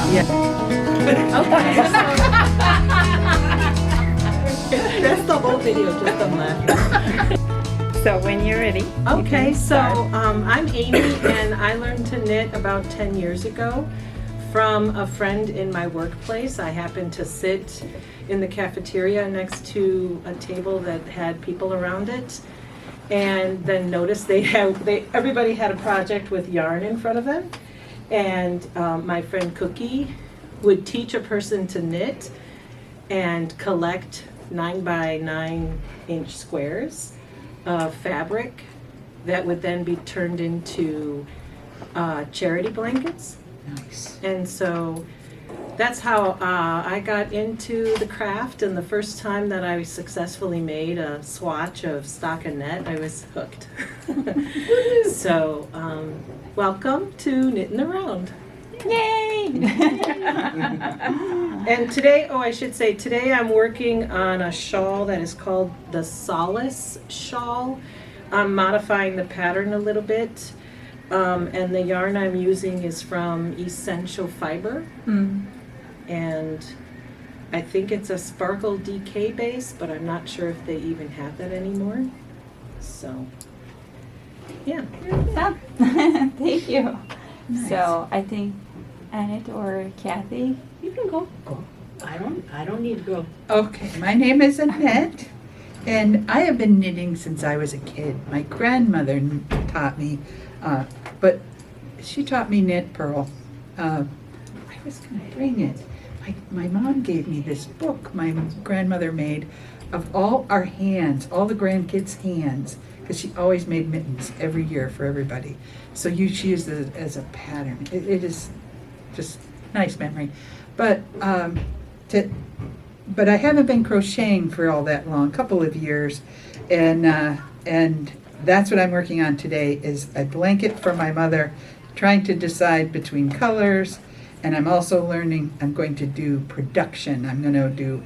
That's the whole video, just them laughing. So when you're ready. Okay, so I'm Amy, and I learned to knit about 10 years ago from a friend in my workplace. I happened to sit in the cafeteria next to a table that had people around it, and then noticed everybody had a project with yarn in front of them, and my friend Cookie would teach a person to knit and collect 9 by 9 inch squares of fabric that would then be turned into charity blankets. Nice. And so that's how I got into the craft, and the first time that I successfully made a swatch of stockinette, I was hooked. So welcome to Knitting Around. Yay! And today, I should say, today I'm working on a shawl that is called the Solace Shawl. I'm modifying the pattern a little bit, and the yarn I'm using is from Essential Fiber. And I think it's a Sparkle DK base, but I'm not sure if they even have that anymore. So, yeah. Thank you. Nice. So I think Annette or Kathy. You can go. I don't need to go. Okay, my name is Annette, and I have been knitting since I was a kid. My grandmother taught me, but she taught me knit purl. I was going to bring it. My mom gave me this book my grandmother made of all our hands, all the grandkids' hands, because she always made mittens every year for everybody. So she used it as a pattern. It is just nice memory. But but I haven't been crocheting for all that long, a couple of years, and that's what I'm working on today is a blanket for my mother, trying to decide between colors, and I'm also learning. I'm going to do production. I'm going to do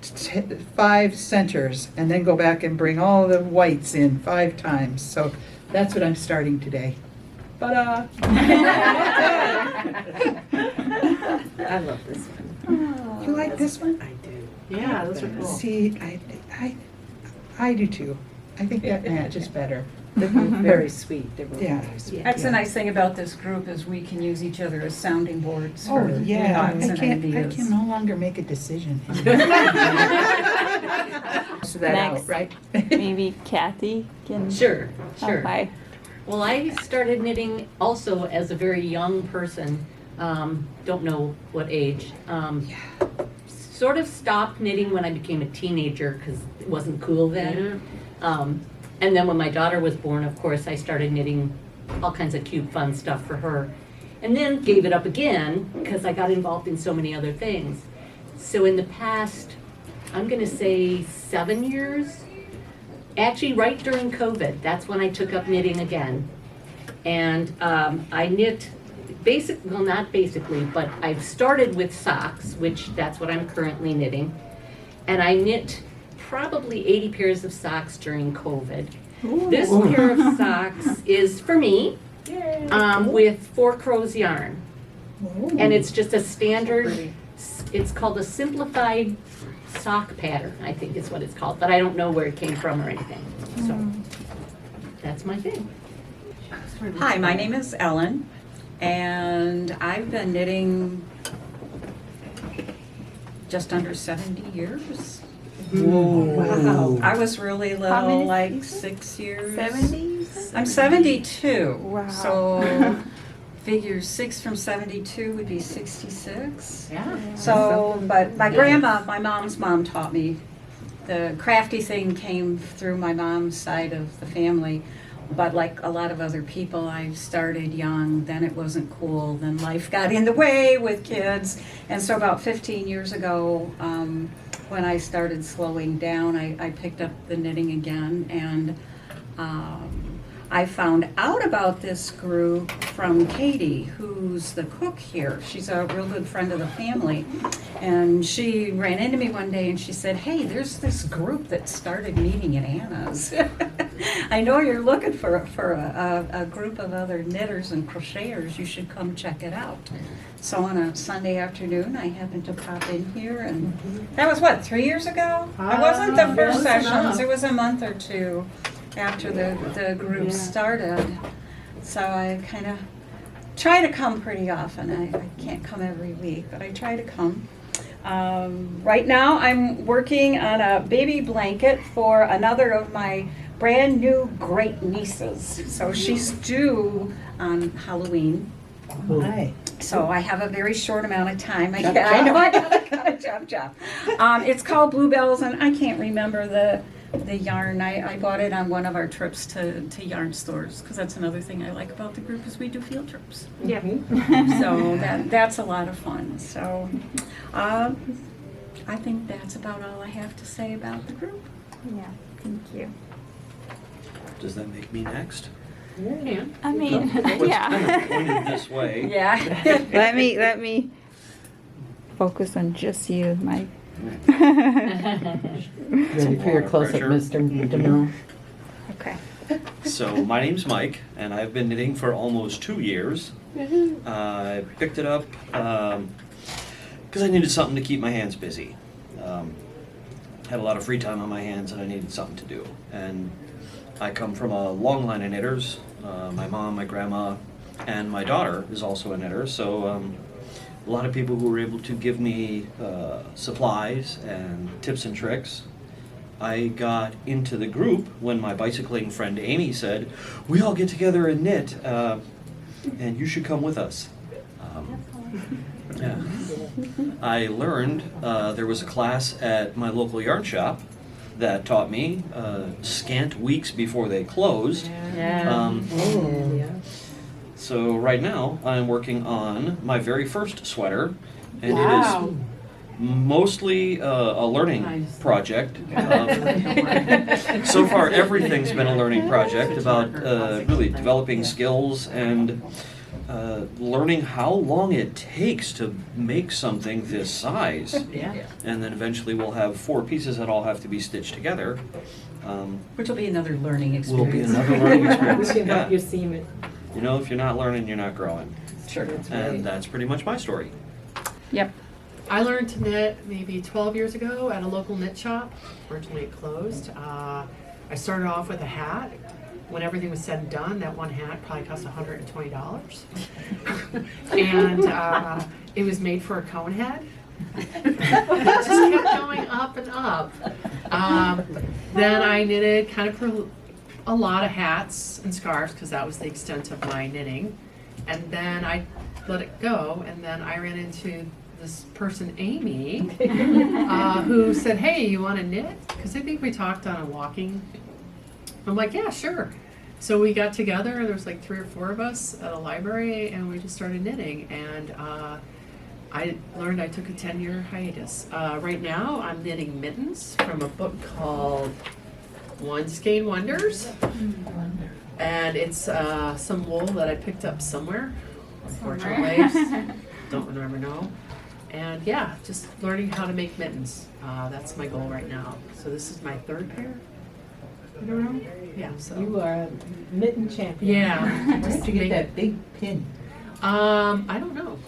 5 centers and then go back and bring all the whites in 5 times. So that's what I'm starting today. Ta-da! I love this one. You like this one? I do. Yeah, those are cool. See, I do too. I think that matches better. They're very sweet. They're both Yeah. very sweet. That's the nice thing about this group is we can use each other as sounding boards Oh, for yeah. thoughts and I ideas. can no longer make a decision. So that Next. out, right? Maybe Kathy can. Sure. Okay. Well, I started knitting also as a very young person. Don't know what age. Sort of stopped knitting when I became a teenager because it wasn't cool then. And then when my daughter was born, of course, I started knitting all kinds of cute, fun stuff for her. And then gave it up again because I got involved in so many other things. So in the past, I'm going to say 7 years, actually right during COVID, that's when I took up knitting again. And I knit, well, not basically, but I've started with socks, which that's what I'm currently knitting. And I knit probably 80 pairs of socks during COVID. This pair of socks is for me with 4 Crows yarn. And it's just a standard, it's called a simplified sock pattern, I think is what it's called, but I don't know where it came from or anything. So that's my thing. Hi, my name is Ellen, and I've been knitting just under 70 years. Wow. I was really How little, many like people? 6 years. 70s? I'm 72. Wow. So figure 6 from 72 would be 66. Yeah. So, but my mom's mom taught me. The crafty thing came through my mom's side of the family. But like a lot of other people, I started young, then it wasn't cool, then life got in the way with kids. And so about 15 years ago, when I started slowing down, I picked up the knitting again, and I found out about this group from Katie, who's the cook here. She's a real good friend of the family. And she ran into me one day and she said, hey, there's this group that started meeting at Anna's. I know you're looking for a group of other knitters and crocheters. You should come check it out. So on a Sunday afternoon, I happened to pop in here, and that was what, 3 years ago? It wasn't the first close sessions. enough. It was a month or two after the group started. So I kind of try to come pretty often. I can't come every week, but I try to come. Right now, I'm working on a baby blanket for another of my brand new great nieces. So she's due on Halloween. Hi. So I have a very short amount of time. Chop, I know I chop. gotta chop chop. It's called Bluebells, and I can't remember the yarn. I bought it on one of our trips to yarn stores, because that's another thing I like about the group is we do field trips. Yeah. So that's a lot of fun. So I think that's about all I have to say about the group. Yeah, thank you. Does that make me next? Yeah. I mean, Well, it's kind yeah. of pointed this way. Yeah. Let me focus on just you, Mike. Ready for your close-up, Pressure. Mr. DeMille? Okay. So my name's Mike, and I've been knitting for almost 2 years. I picked it up because I needed something to keep my hands busy. Had a lot of free time on my hands, and I needed something to do. And I come from a long line of knitters. My mom, my grandma, and my daughter is also a knitter. So a lot of people who were able to give me supplies and tips and tricks. I got into the group when my bicycling friend Amy said, we all get together and knit, and you should come with us. Yeah. I learned there was a class at my local yarn shop that taught me scant weeks before they closed. Yeah. So right now I'm working on my very first sweater, and Wow. it is mostly a learning project. So far, everything's been a learning project about really developing skills and learning how long it takes to make something this size. Yeah. And then eventually we'll have 4 pieces that all have to be stitched together. Which will be another learning Will be experience. another learning experience. We can help Yeah. you seam it. You know, if you're not learning, you're not growing. Sure. And that's pretty much my story. Yep. I learned to knit maybe 12 years ago at a local knit shop. Fortunately, it closed. I started off with a hat. When everything was said and done, that one hat probably cost $120. And it was made for a cone head. It just kept going up and up. Then I knitted kind of for a lot of hats and scarves because that was the extent of my knitting. And then I let it go, and then I ran into this person, Amy, who said, hey, you want to knit? Because I think we talked on a walking. I'm like, yeah, sure. So we got together, there was like 3 or 4 of us at a library, and we just started knitting. And I learned I took a 10-year hiatus. Right now, I'm knitting mittens from a book called One Skein Wonders. And it's some wool that I picked up somewhere, unfortunately. Don't remember, no. And yeah, just learning how to make mittens. That's my goal right now. So this is my 3rd pair. I don't know. Yeah, so. You are a mitten champion. Yeah. Where just did you make- get that big pin? I don't know,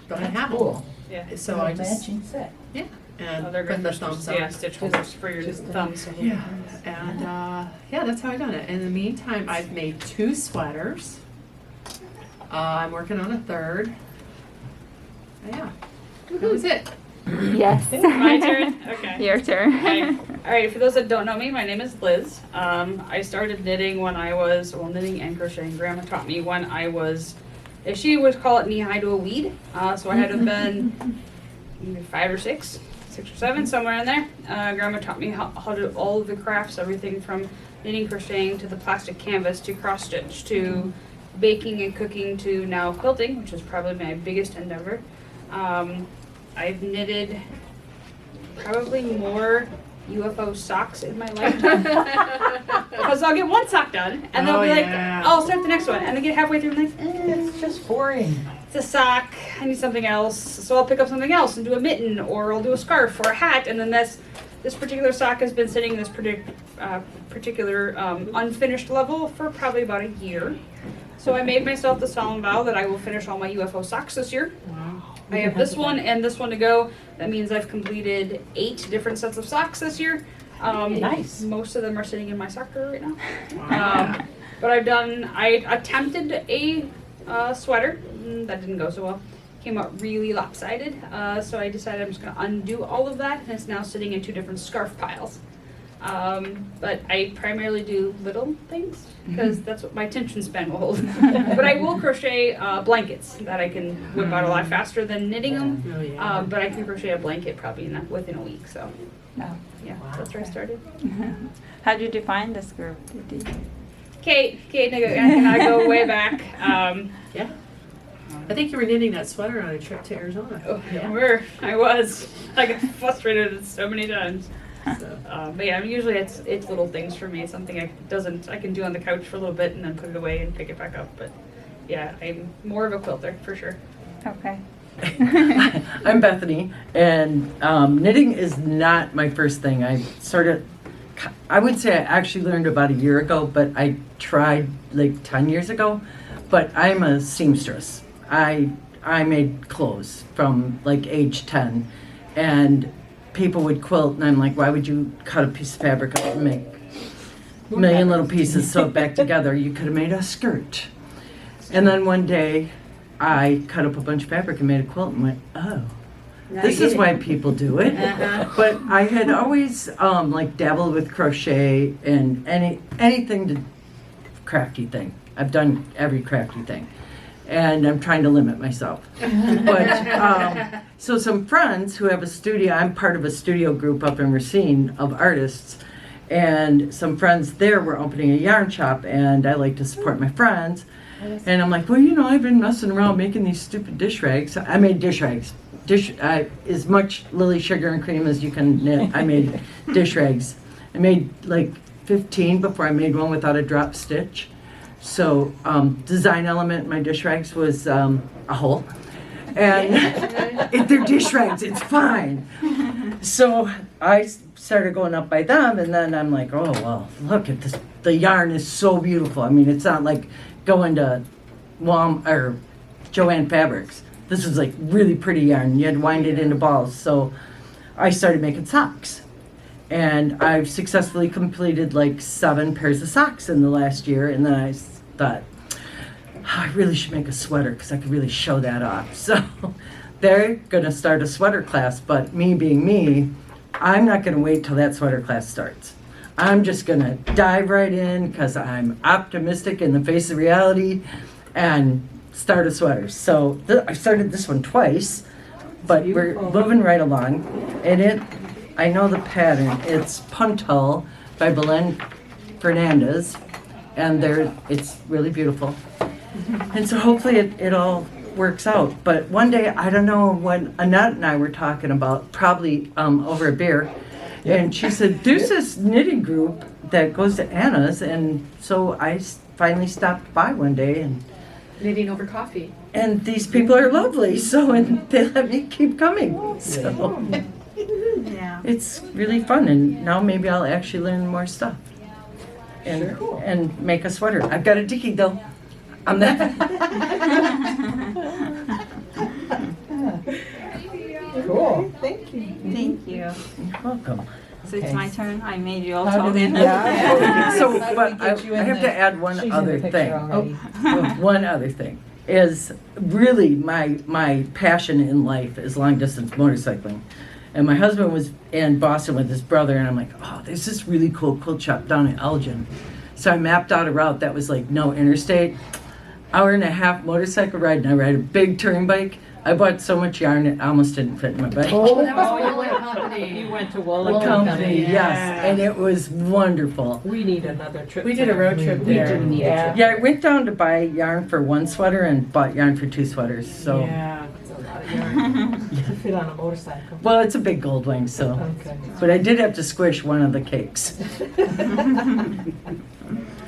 but I have them. Cool. Yeah. So I just, Matching set. yeah, and Oh, they're put good the for thumbs yeah, up. stitch holders for your thumbs. Yeah, and yeah, that's how I done it. In the meantime, I've made 2 sweaters. I'm working on a 3rd. Yeah, that was it. Yes. My turn? Okay. Your turn. Okay. All right, for those that don't know me, my name is Liz. I started knitting when I was, well, knitting and crocheting. Grandma taught me when I was, if she would call it knee-high to a weed. So I had to have been maybe 5 or 6 or 7, somewhere in there. Grandma taught me how to do all of the crafts, everything from knitting, crocheting, to the plastic canvas, to cross-stitch, to baking and cooking, to now quilting, which is probably my biggest endeavor. I've knitted probably more UFO socks in my lifetime. Because I'll get one sock done, and they'll Oh, be like, yeah. I'll start the next one, and they get halfway through and like, It's just boring. it's a sock, I need something else, so I'll pick up something else and do a mitten, or I'll do a scarf or a hat, and then this particular sock has been sitting in this particular unfinished level for probably about a year. So I made myself the solemn vow that I will finish all my UFO socks this year. Wow. I have this one and this one to go. That means I've completed 8 different sets of socks this year. Nice. Most of them are sitting in my socker right now. Wow. But I attempted a sweater. That didn't go so well. Came out really lopsided. So I decided I'm just going to undo all of that, and it's now sitting in 2 different scarf piles. But I primarily do little things because that's what my attention span will hold. But I will crochet blankets that I can whip out a lot faster than knitting them. Oh, yeah. But I can crochet a blanket probably within a week. So Oh. yeah, Wow. that's where I started. How did you find this group? Kate and I go way back. Yeah. I think you were knitting that sweater on a trip to Arizona. Oh, I get frustrated so many times. But yeah, usually it's little things for me. It's something I can do on the couch for a little bit and then put it away and pick it back up. But yeah, I'm more of a quilter for sure. Okay. I'm Bethany, and knitting is not my first thing. I would say I actually learned about a year ago, but I tried like 10 years ago. But I'm a seamstress. I made clothes from like age 10, and people would quilt, and I'm like, why would you cut a piece of fabric up and make a million little pieces, sew it back together? You could have made a skirt. And then one day, I cut up a bunch of fabric and made a quilt and went, oh, this is why people do it. But I had always like dabbled with crochet and anything to crafty thing. I've done every crafty thing. And I'm trying to limit myself. But so some friends who have a studio, I'm part of a studio group up in Racine of artists, and some friends there were opening a yarn shop, and I like to support my friends. And I'm like, well, I've been messing around making these stupid dish rags. I made dish rags. As much lily sugar and cream as you can knit. I made dish rags. I made like 15 before I made one without a drop stitch. So design element in my dish rags was a hole. And they're dish rags, it's fine. So I started going up by them, and then I'm like, oh, well, look at this. The yarn is so beautiful. I mean, it's not like going to or Joann Fabrics. This was like really pretty yarn. You had to wind it into balls. So I started making socks. And I've successfully completed like 7 pairs of socks in the last year. And then I thought, I really should make a sweater because I could really show that off. So they're going to start a sweater class. But me being me, I'm not going to wait till that sweater class starts. I'm just going to dive right in because I'm optimistic in the face of reality and start a sweater. So I started this one twice, but we're moving right along. And I know the pattern. It's Puntal by Belen Fernandez, and it's really beautiful. And so hopefully it all works out. But one day, I don't know, when Annette and I were talking about, probably over a beer, and she said, there's this knitting group that goes to Anna's, and so I finally stopped by one day, and Knitting over coffee. these people are lovely, so and they let me keep coming. So Yeah. it's really fun, and now maybe I'll actually learn more stuff and make a sweater. I've got a dicky though. I'm that. Cool. Thank you. You're welcome. So it's my turn. I made you all How talk do we in. do that? So, How do but we get you I in have the- to add one She's in other the picture thing. already. One other thing is really my passion in life is long distance motorcycling. And my husband was in Boston with his brother, and I'm like, oh, there's this really cool quilt shop down in Elgin. So I mapped out a route that was like no interstate, hour and a half motorcycle ride, and I ride a big touring bike. I bought so much yarn it almost didn't fit in my bike. Oh, that was Woolen Company. The Woolen company, Company, yes, yeah. and it was wonderful. We need another trip. We did a road trip We there. do need a Yeah. trip. Yeah, I went down to buy yarn for one sweater and bought yarn for 2 sweaters. So Yeah, it's a lot of yarn. it on a motorcycle. Well, it's a big gold wing, so. Okay. But I did have to squish one of the cakes.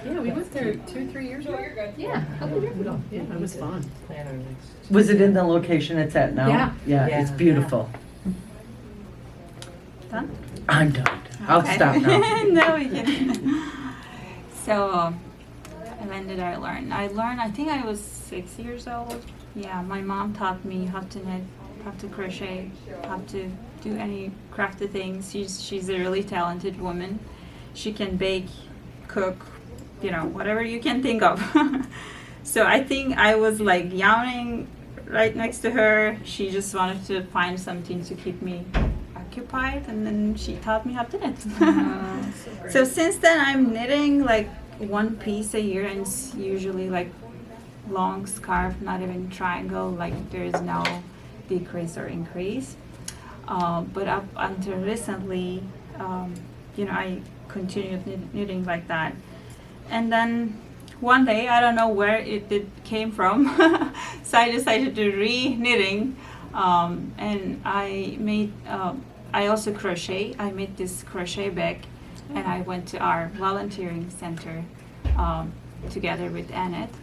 Yeah, we went there 2-3 years ago. Yeah, a couple years ago. Yeah, it was fun. Plan our next. Was it in the location it's at now? Yeah. Yeah, it's Yeah. beautiful. Done? I'm done. I'll Okay. stop now. No, we can. So, when did I learn? I think I was 6 years old. Yeah, my mom taught me how to knit, how to crochet, how to do any crafty things. She's a really talented woman. She can bake, cook, whatever you can think of. So I think I was like yawning right next to her. She just wanted to find something to keep me occupied, and then she taught me how to knit. So since then I'm knitting like one piece a year, and it's usually like long scarf, not even triangle, like there is no decrease or increase. But up until recently, I continued knitting like that. And then one day, I don't know where it came from, so I decided to re-knitting, and I also crochet. I made this crochet bag, and I went to our volunteering center together with Annette.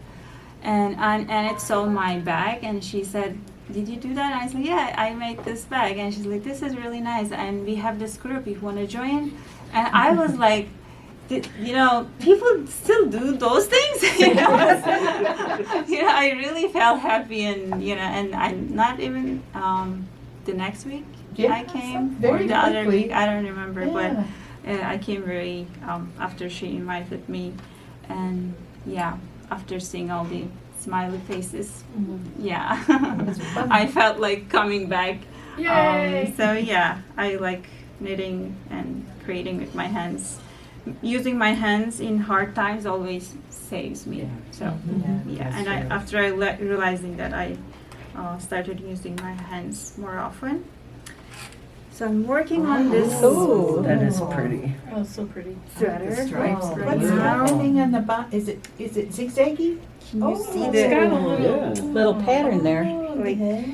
And Annette saw my bag, and she said, "Did you do that?" And I said, "Yeah, I made this bag." And she's like, "This is really nice, and we have this group if you want to join." And I was like, people still do those things. I really felt happy, and I not even the next week I came, or very the other quickly. week, I don't remember, Yeah. but I came very after she invited me, and after seeing all the smiley faces, I felt like coming back. Yay! So I like knitting and creating with my hands. Using my hands in hard times always saves me. So after I realizing that, I started using my hands more often. So I'm working on this Ooh. That is pretty. Oh, so pretty. sweater. Stripes Oh, right what's now. happening on the bottom? Is it zigzaggy? Can you see It's the got a little pattern there. like Yeah.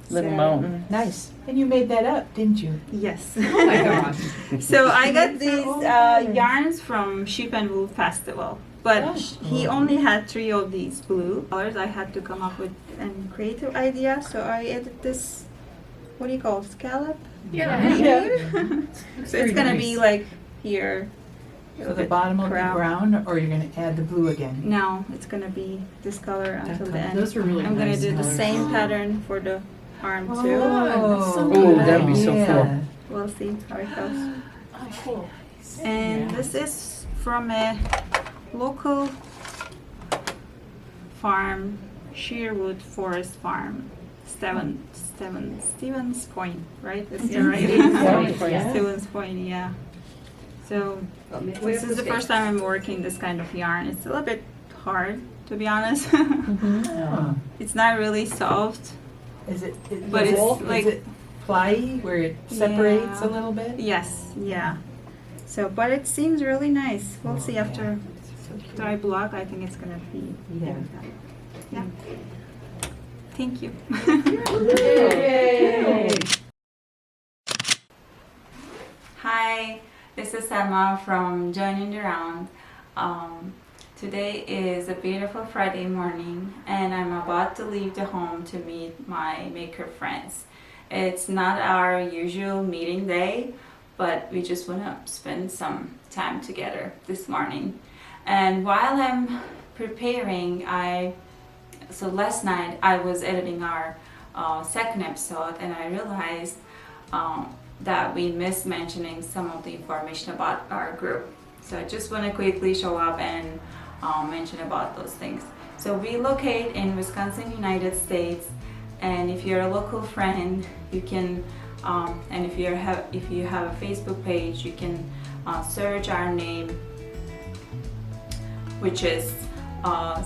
Little So- mountain. Nice. And you made that up, didn't you? yes. Oh my gosh. So I got these yarns from Sheep and Wool Festival, but he only had 3 of these blue colors. I had to come up with a creative idea, so I added this. What do you call it? Scallop? Yeah. So it's gonna be like here. So the bottom will be Crown. brown, or you're going to add the blue again? No, it's gonna be this color until the end. Those are really I'm gonna nice do the colors. same pattern for the arm too. that's so Ooh, that'd be so cool. We'll see how it goes. Oh, cool. And this is from a local farm, Sherwood Forest Farm, Stevens Point, right? That's the right Yeah. Stevens Point, yeah. So this is the first time I'm working this kind of yarn. It's a little bit hard, to be honest. Oh. It's not really soft. Is it, But is it's it- like- is it ply where it separates Yeah. a little bit? Yes, yeah. So, but it seems really nice. We'll see after I block. I think it's gonna be Yeah. yeah. Thank you. Yay! Hi, this is Emma from Joining the Round. Today is a beautiful Friday morning, and I'm about to leave the home to meet my maker friends. It's not our usual meeting day, but we just want to spend some time together this morning. And while I'm preparing, so last night I was editing our second episode, and I realized that we missed mentioning some of the information about our group. So I just want to quickly show up and mention about those things. So we locate in Wisconsin, United States, and if you're a local friend, you can, and if you have a Facebook page, you can search our name, which is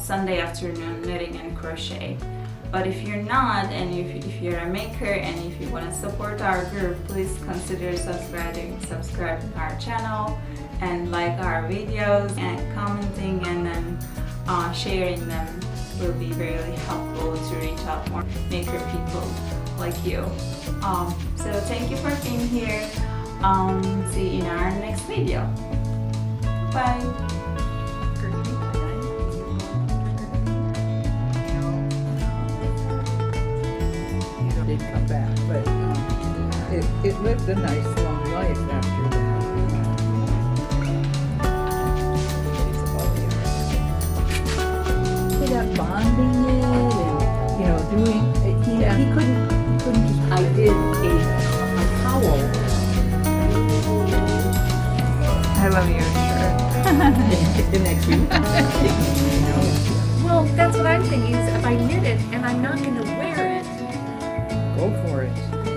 Sunday Afternoon Knitting and Crochet. But if you're not, and if you're a maker and if you want to support our group, please consider subscribing to our channel and like our videos and commenting, and then sharing them will be really helpful to reach out more maker people like you. So thank you for being here. See you in our next video. Bye. Did come back, but it lived a nice long life after that. That bonding it and doing he couldn't just I did a towel. I love your shirt. The next week. Well, that's what I'm thinking is if I knit it and I'm not going to wear it, go for it.